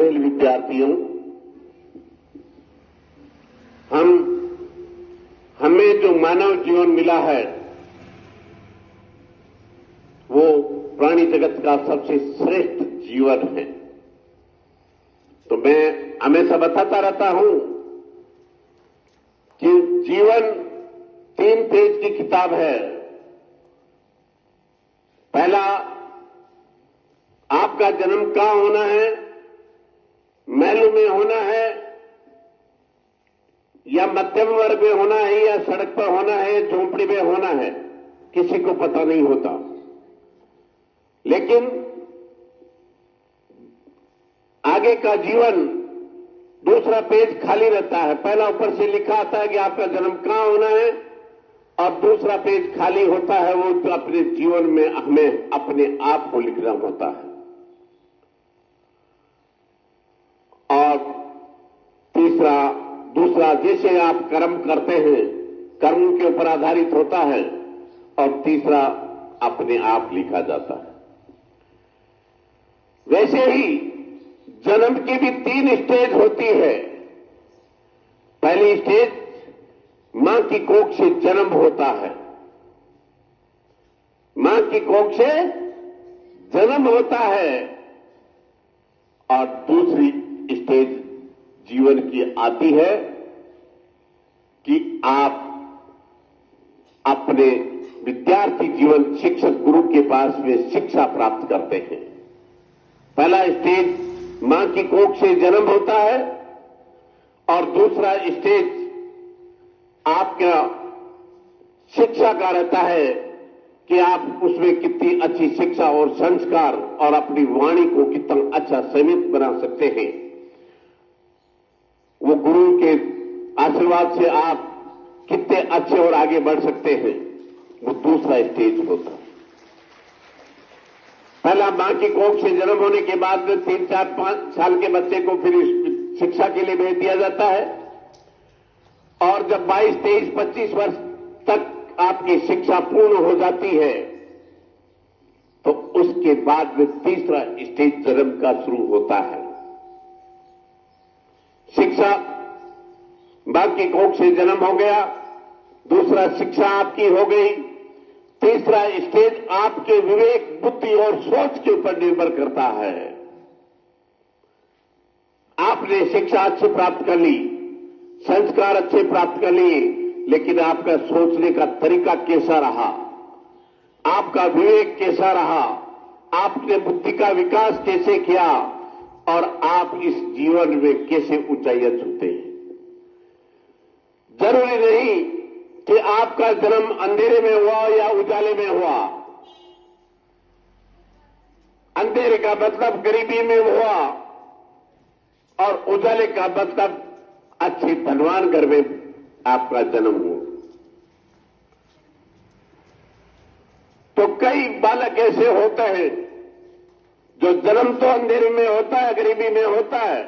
अनिल विद्यार्थियों, हमें जो मानव जीवन मिला है वो प्राणी जगत का सबसे श्रेष्ठ जीवन है। तो मैं हमेशा बताता रहता हूं कि जीवन 3 पेज की किताब है। पहला, आपका जन्म कहां होना है, महलों में होना है या मध्यम वर्ग में होना है या सड़क पर होना है, झोंपड़ी में होना है, किसी को पता नहीं होता। लेकिन आगे का जीवन दूसरा पेज खाली रहता है। पहला ऊपर से लिखा आता है कि आपका जन्म कहां होना है और दूसरा पेज खाली होता है, वो तो अपने जीवन में हमें अपने आप को लिखना होता है। और दूसरा जैसे आप कर्म करते हैं, कर्म के ऊपर आधारित होता है। और तीसरा अपने आप लिखा जाता है। वैसे ही जन्म की भी 3 स्टेज होती है। पहली स्टेज, मां की कोख से जन्म होता है, मां की कोख से जन्म होता है। और दूसरी स्टेज जीवन की आती है कि आप अपने विद्यार्थी जीवन शिक्षक गुरु के पास में शिक्षा प्राप्त करते हैं। पहला स्टेज मां की कोख से जन्म होता है और दूसरा स्टेज आपका शिक्षा का रहता है कि आप उसमें कितनी अच्छी शिक्षा और संस्कार और अपनी वाणी को कितना अच्छा संयमित बना सकते हैं। वो गुरु के आशीर्वाद से आप कितने अच्छे और आगे बढ़ सकते हैं, वो दूसरा स्टेज होता है। पहला मां की कोख से जन्म होने के बाद में 3, 4, 5 साल के बच्चे को फिर शिक्षा के लिए भेज दिया जाता है। और जब 22, 23, 25 वर्ष तक आपकी शिक्षा पूर्ण हो जाती है तो उसके बाद में तीसरा स्टेज जन्म का शुरू होता है। शिक्षा, मां की कोख से जन्म हो गया, दूसरा शिक्षा आपकी हो गई, तीसरा स्टेज आपके विवेक, बुद्धि और सोच के ऊपर निर्भर करता है। आपने शिक्षा अच्छी प्राप्त कर ली, संस्कार अच्छे प्राप्त कर लिए, लेकिन आपका सोचने का तरीका कैसा रहा, आपका विवेक कैसा रहा, आपने बुद्धि का विकास कैसे किया और आप इस जीवन में कैसे ऊंचाइयां छूते हैं। जरूरी नहीं कि आपका जन्म अंधेरे में हुआ या उजाले में हुआ। अंधेरे का मतलब गरीबी में हुआ और उजाले का मतलब अच्छे धनवान घर में आपका जन्म हुआ। तो कई बालक ऐसे होते हैं जो जन्म तो अंधेरे में होता है, गरीबी में होता है,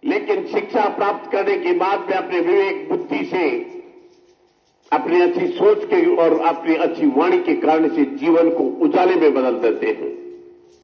लेकिन शिक्षा प्राप्त करने के बाद में अपने विवेक बुद्धि से, अपनी अच्छी सोच के और अपनी अच्छी वाणी के कारण से जीवन को उजाले में बदल देते हैं।